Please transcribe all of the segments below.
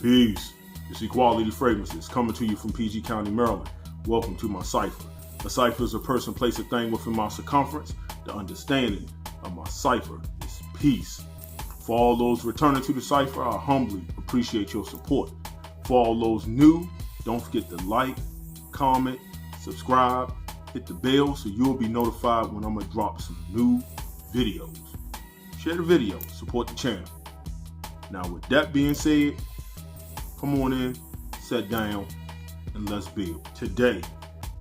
Peace. It's Equalityfragrances coming to you from PG County, Maryland. Welcome to my cipher. A cipher is a person, place, a thing within my circumference. The understanding of my cipher is peace. For all those returning to the cipher, I humbly appreciate your support. For all those new, don't forget to like, comment, subscribe, hit the bell so you'll be notified when I'm going to drop some new videos. Share the video, support the channel. Now with that being said, come on in, sit down, and let's build. Today,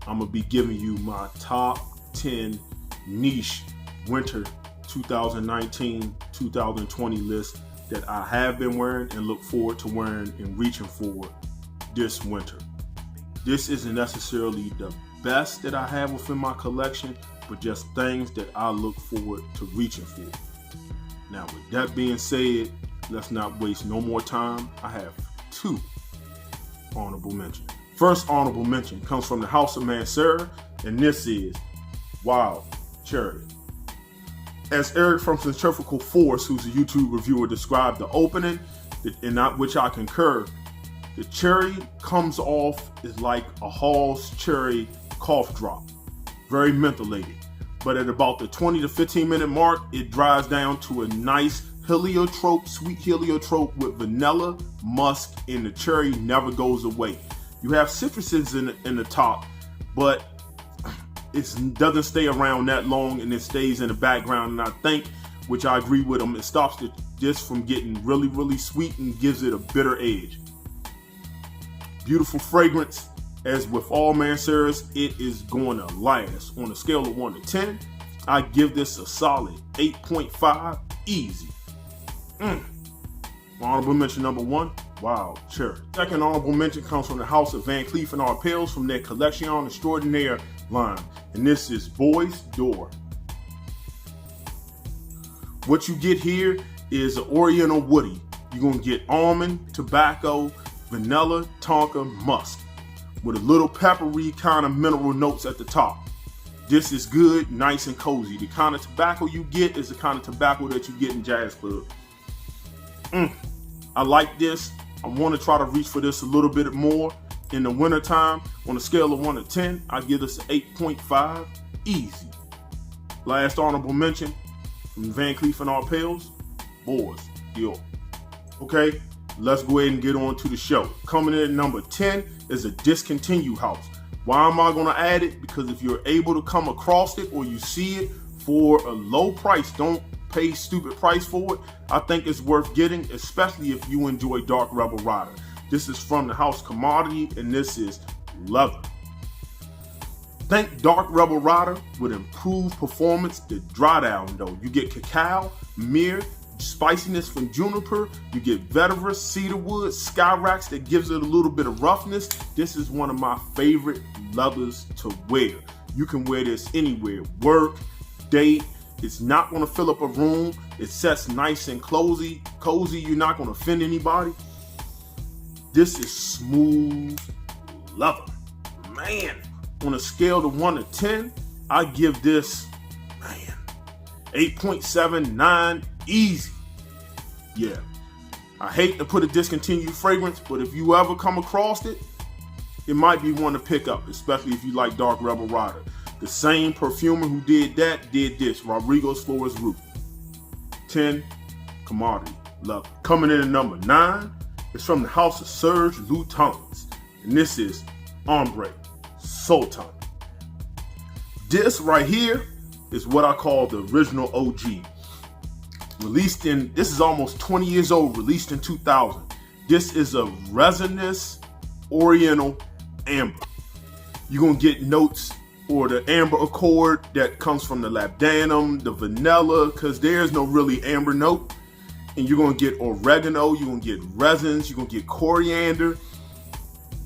I'm going to be giving you my top 10 niche winter 2019-2020 list that I have been wearing and look forward to wearing and reaching for this winter. This isn't necessarily the best that I have within my collection, but just things that I look forward to reaching for. Now with that being said, let's not waste no more time. I have two honorable mentions. First honorable mention comes from the house of Mansara, and this is Wild Cherry. As Eric from Centrifugal Force, who's a YouTube reviewer, described the opening, and not which I concur, the cherry comes off is like a Hall's cherry cough drop, very mentholated. But at about the 20 to 15 minute mark, it dries down to a nice heliotrope, sweet heliotrope with vanilla, musk, and the cherry never goes away. You have citruses in the top, but it doesn't stay around that long and it stays in the background. And I think, which I agree with them, it stops this from getting really, really sweet and gives it a bitter edge. Beautiful fragrance. As with all Mansaras, it is going to last. On a scale of 1 to 10, I give this a solid 8.5, easy. Honorable mention number 1, Wild Cherry. Second honorable mention comes from the house of Van Cleef & Arpels from their Collection Extraordinaire line, and this is Boys Door. What you get here is an Oriental Woody. You're going to get almond, tobacco, vanilla, tonka, musk, with a little peppery kind of mineral notes at the top. This is good, nice and cozy. The kind of tobacco you get is the kind of tobacco that you get in jazz club. I like this. I want to try to reach for this a little bit more in the winter time. On a scale of 1 to 10, I give this an 8.5, easy. Last honorable mention from Van Cleef & Arpels, Boys Door. Okay, let's go ahead and get on to the show. Coming in at number 10 is a discontinued house. Why am I going to add it? Because if you're able to come across it or you see it for a low price, don't pay stupid price for it. I think it's worth getting, especially if you enjoy Dark Rebel Rider. This is from the house Commodity, and this is leather. Think Dark Rebel Rider with improved performance. The dry down though, you get cacao, myrrh, spiciness from juniper, you get vetiver, cedarwood, skyrax that gives it a little bit of roughness. This is one of my favorite leathers to wear. You can wear this anywhere, work, date. It's not going to fill up a room. It sets nice and cozy. You're not going to offend anybody. This is smooth leather. Man, on a scale of 1 to 10, I give this, 8.7, 9, easy. Yeah, I hate to put a discontinued fragrance, but if you ever come across it, it might be one to pick up, especially if you like Dark Rebel Rider. The same perfumer who did that did this, Rodrigo's Flores Root. 10, Commodity leather. Coming in at number 9 is from the house of Serge Lutens, and this is Ombre Sultan. This right here is what I call the original OG. This is almost 20 years old, released in 2000. This is a resinous Oriental amber. You're gonna get notes or the amber accord that comes from the labdanum, the vanilla, because there's no really amber note. And you're gonna get oregano, you're gonna get resins, you're gonna get coriander.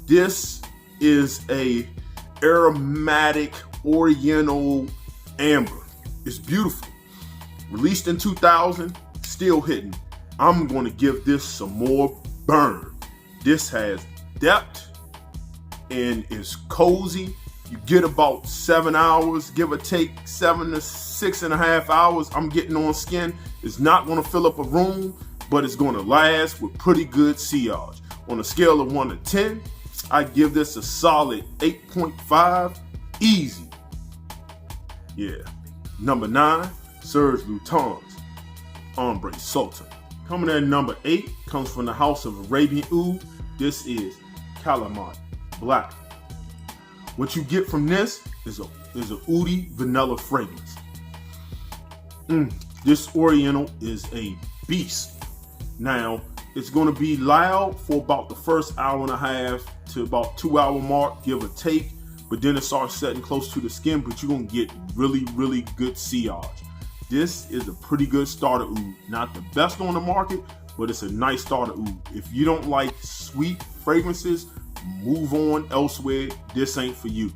This is a aromatic Oriental amber. It's beautiful. Released in 2000, still hitting. I'm going to give this some more burn. This has depth and is cozy. You get about 7 hours, give or take 7 to 6.5 hours. I'm getting on skin. It's not going to fill up a room, but it's going to last with pretty good sillage. On a scale of 1 to 10, I give this a solid 8.5, easy. Yeah. Number 9, Serge Lutens, Ombre Sultan. Coming in at number 8 comes from the house of Arabian Oud. This is Calamari Black. What you get from this is a oudi vanilla fragrance. This Oriental is a beast. Now, it's going to be loud for about the first hour and a half to about 2 hour mark, give or take. But then it starts setting close to the skin, but you're going to get really, really good sillage. This is a pretty good starter oud. Not the best on the market, but it's a nice starter oud. If you don't like sweet fragrances, move on elsewhere. This ain't for you.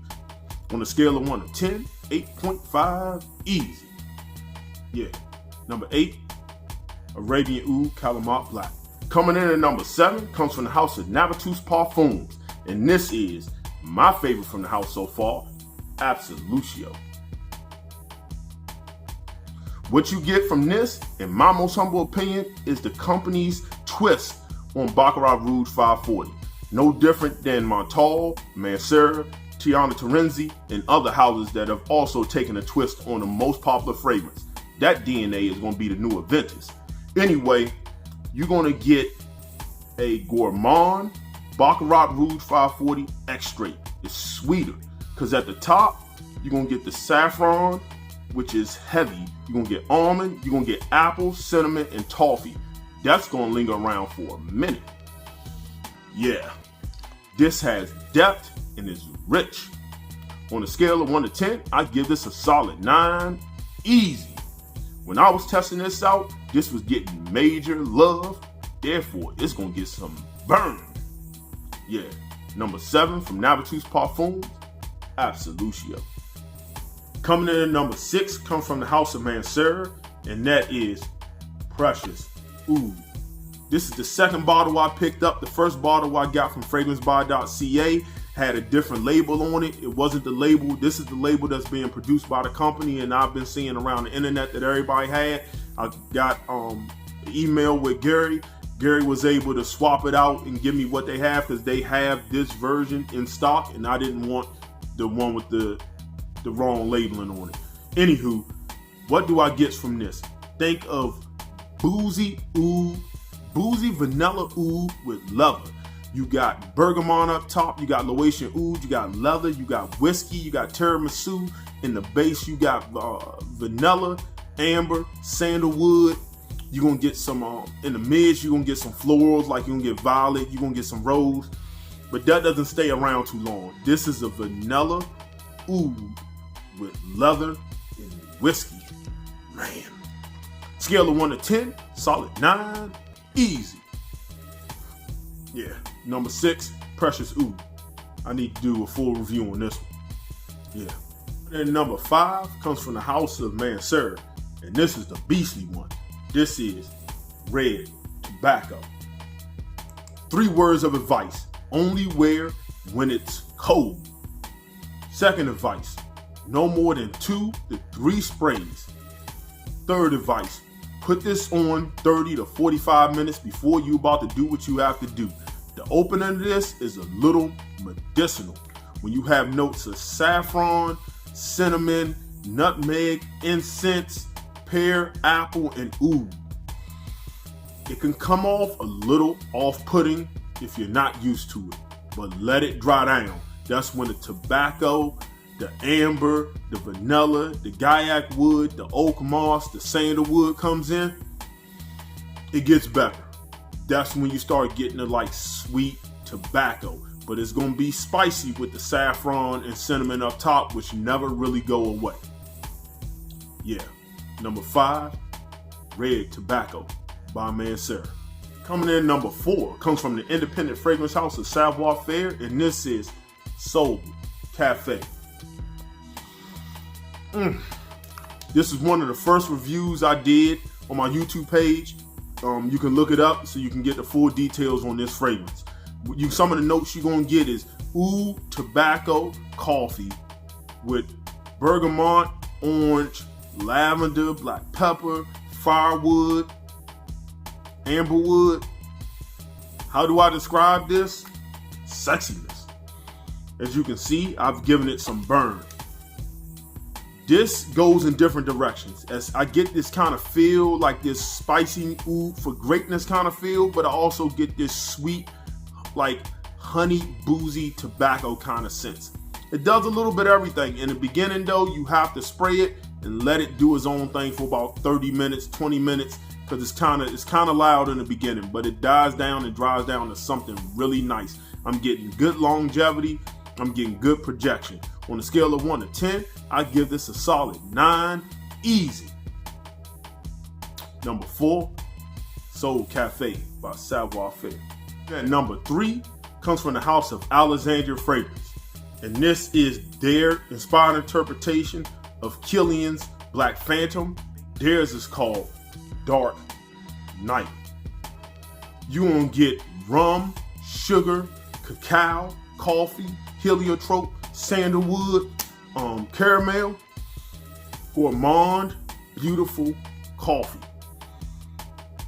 On a scale of 1 to 10, 8.5, easy. Yeah. Number 8, Arabian Oud Calamari Black. Coming in at number 7 comes from the house of Davidsonville Parfums. And this is my favorite from the house so far, Absolutio. What you get from this, in my most humble opinion, is the company's twist on Baccarat Rouge 540. No different than Montal, Mansara, Tiana Terenzi, and other houses that have also taken a twist on the most popular fragrance. That DNA is going to be the new Aventus. Anyway, you're going to get a gourmand Baccarat Rouge 540 extrait. It's sweeter because at the top, you're going to get the saffron, which is heavy. You're going to get almond, you're going to get apple, cinnamon, and toffee. That's going to linger around for a minute. Yeah, this has depth and is rich. On a scale of 1 to 10, I give this a solid 9, easy. When I was testing this out, this was getting major love. Therefore, it's going to get some burn. Yeah, number 7 from Davidsonville Parfums, Absolutio. Coming in at number 6 comes from the house of Mansara, and that is Precious Oud. This is the second bottle I picked up. The first bottle I got from FragranceBuy.ca had a different label on it. It wasn't the label. This is the label that's being produced by the company, and I've been seeing around the internet that everybody had. I got an email with Gary. Gary was able to swap it out and give me what they have because they have this version in stock, and I didn't want the one with the wrong labeling on it. Anywho, what do I get from this? Think of boozy vanilla oud with leather. You got bergamot up top, you got Laotian oud, you got leather, you got whiskey, you got tiramisu. In the base, you got vanilla, amber, sandalwood. You're going to get some, in the mids, you're going to get some florals, like you're going to get violet, you're going to get some rose. But that doesn't stay around too long. This is a vanilla oud with leather and whiskey. Man. Scale of 1 to 10, solid 9, easy. Yeah, number 6, Precious Oud. I need to do a full review on this one. Yeah. And number 5 comes from the house of Mansara, and this is the beastly one. This is Red Tobacco. 3 words of advice. Only wear when it's cold. Second advice. No more than 2 to 3 sprays. Third advice. Put this on 30 to 45 minutes before you about to do what you have to do. The opening of this is a little medicinal. When you have notes of saffron, cinnamon, nutmeg, incense, pear, apple, and oud. It can come off a little off-putting if you're not used to it, but let it dry down. That's when the tobacco, the amber, the vanilla, the gaiac wood, the oak moss, the sandalwood comes in. It gets better. That's when you start getting the like sweet tobacco, but it's gonna be spicy with the saffron and cinnamon up top, which never really go away. Yeah. Number 5, Red Tobacco by Mansara. Coming in number 4 comes from the independent fragrance house of Savoir Faire, and this is Soul Cafe. This is one of the first reviews I did on my YouTube page. You can look it up so you can get the full details on this fragrance. Some of the notes you're gonna get is oud tobacco coffee with bergamot, orange, lavender, black pepper, firewood, amberwood. How do I describe this? Sexiness. As you can see, I've given it some burn. This goes in different directions as I get this kind of feel, like this spicy oud for greatness kind of feel, but I also get this sweet, like honey, boozy tobacco kind of sense. It does a little bit of everything. In the beginning though, you have to spray it and let it do its own thing for about 30 minutes, 20 minutes, because it's kind of loud in the beginning, but it dies down and dries down to something really nice. I'm getting good longevity. I'm getting good projection. On a scale of 1 to 10, I give this a solid 9, easy. Number 4, Soul Cafe by Savoir Faire. And number 3 comes from the house of Alexandria Fragrance. And this is their inspired interpretation of Killian's Black Phantom. Theirs is called Dark Night. You gonna get rum, sugar, cacao, coffee, heliotrope, sandalwood, caramel, gourmand, beautiful coffee.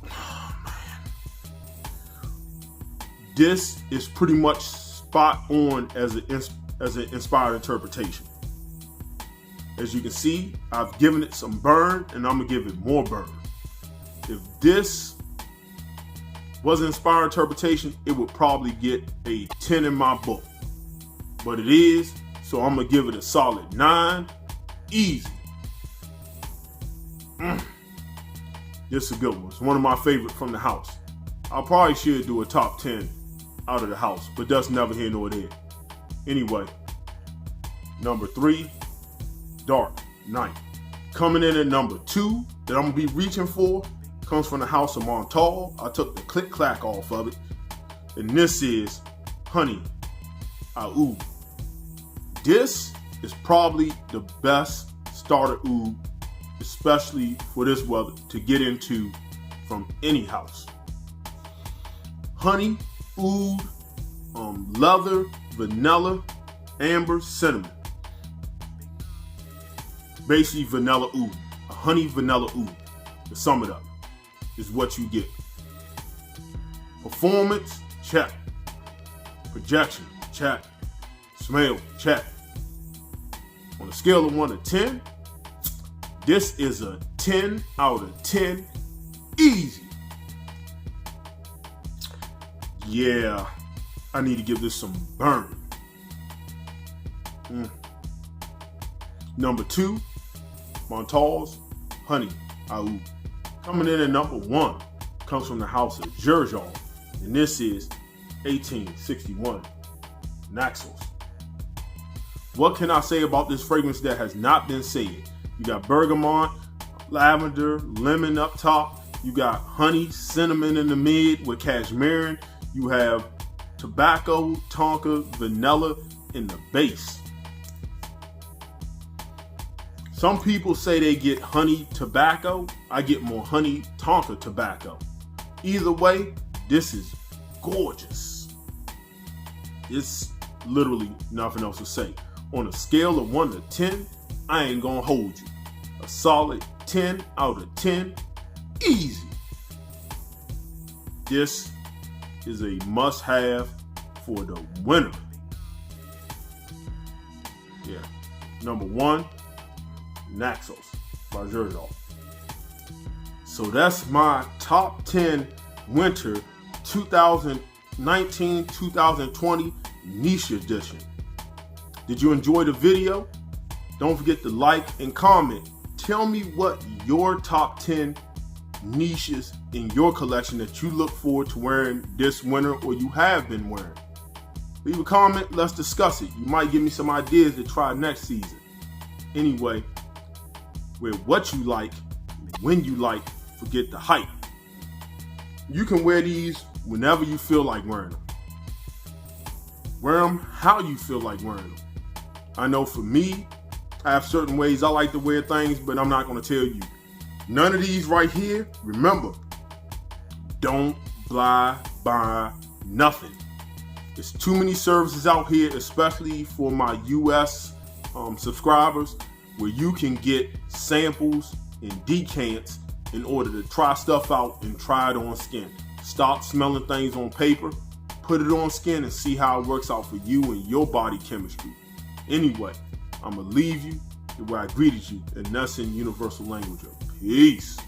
Oh, man. This is pretty much spot on as an inspired interpretation. As you can see, I've given it some burn and I'm gonna give it more burn. If this was an inspired interpretation, it would probably get a 10 in my book. But it is, so I'm gonna give it a solid 9, easy. This is a good one. It's one of my favorites from the house. I probably should do a top 10 out of the house, but that's never here nor there. Anyway, number 3, Dark Night. Coming in at number 2 that I'm gonna be reaching for comes from the house of Montal. I took the click clack off of it, and this is Honey Oud. This is probably the best starter oud, especially for this weather, to get into from any house. Honey, oud, leather, vanilla, amber, cinnamon. Basically vanilla oud, a honey vanilla oud. To sum it up, is what you get. Performance, check. Projection, check. Smell, check. On a scale of 1 to 10, this is a 10 out of 10, easy. Yeah, I need to give this some burn. Number 2, Montal's Honey Oud. Coming in at number 1 comes from the house of Gerjol, and this is 1861 Naxos. What can I say about this fragrance that has not been said? You got bergamot, lavender, lemon up top. You got honey, cinnamon in the mid with cashmere. You have tobacco, tonka, vanilla in the base. Some people say they get honey tobacco. I get more honey tonka tobacco. Either way, this is gorgeous. It's literally nothing else to say. On a scale of 1 to 10, I ain't gonna hold you. A solid 10 out of 10, easy. This is a must-have for the winter. Yeah. Number 1, Naxos by Gerjol. So that's my top 10 winter 2019-2020 niche edition. Did you enjoy the video? Don't forget to like and comment. Tell me what your top 10 niches in your collection that you look forward to wearing this winter or you have been wearing. Leave a comment, let's discuss it. You might give me some ideas to try next season. Anyway, wear what you like, when you like, forget the hype. You can wear these whenever you feel like wearing them. Wear them how you feel like wearing them. I know for me, I have certain ways I like to wear things, but I'm not going to tell you. None of these right here, remember, don't buy nothing. There's too many services out here, especially for my US subscribers, where you can get samples and decants in order to try stuff out and try it on skin. Stop smelling things on paper, put it on skin, and see how it works out for you and your body chemistry. Anyway, I'm going to leave you the way I greeted you, and that's in universal language of peace.